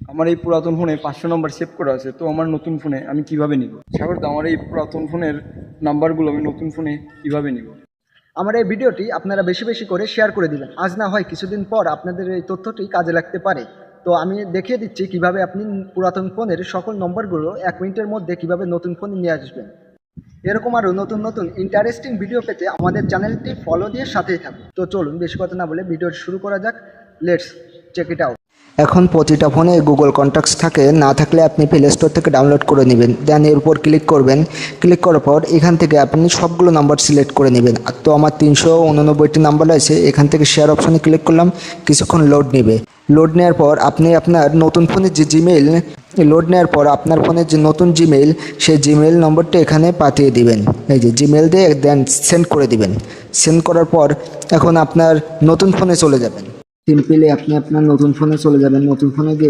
আমার এই পুরাতন ফোনে 500 নাম্বার সেভ করা আছে, তো আমার নতুন ফোনে আমি কিভাবে নিব? সাগরদা, আমার এই পুরাতন ফোনের নাম্বারগুলো আমি নতুন ফোনে কিভাবে নিব? আমার এই ভিডিওটি আপনারা বেশি বেশি করে শেয়ার করে দিবেন। আজ না হয় কিছুদিন পর আপনাদের এই তথ্যটি কাজে লাগতে পারে। তো আমি দেখিয়ে দিচ্ছি কিভাবে আপনি পুরাতন ফোনের সকল নম্বরগুলো 1 মিনিটের মধ্যে কিভাবে নতুন ফোনে নিয়ে আসবেন। এরকম আরও নতুন নতুন ইন্টারেস্টিং ভিডিও পেতে আমাদের চ্যানেলটি ফলো দিয়ে সাথেই থাকুন। তো চলুন বেশি কথা না বলে ভিডিও শুরু করা যাক। Let's check it out. এখন প্রতিটা ফোনে গুগল কন্ট্যাক্টস থাকে, না থাকলে আপনি প্লে স্টোর থেকে ডাউনলোড করে নেবেন। দেন এর উপর ক্লিক করবেন। ক্লিক করার পর এখান থেকে আপনি সবগুলো নাম্বার সিলেক্ট করে নেবেন। তো আমার 389টি নাম্বার আছে, এখান থেকে শেয়ার অপশানে ক্লিক করলাম। কিছুক্ষণ লোড নেবে। লোড নেওয়ার পর আপনি আপনার নতুন ফোনের যে জিমেইল লোড নেওয়ার পর আপনার ফোনের যে নতুন জিমেইল, সেই জিমেইল নম্বরটা এখানে পাঠিয়ে দিবেন। এই যে জিমেইল দিয়ে দেন সেন্ড করে দিবেন। সেন্ড করার পর এখন আপনার নতুন ফোনে চলে যাবেন। সিম্পলি আপনি আপনার নতুন ফোনে চলে যাবেন। নতুন ফোনে গিয়ে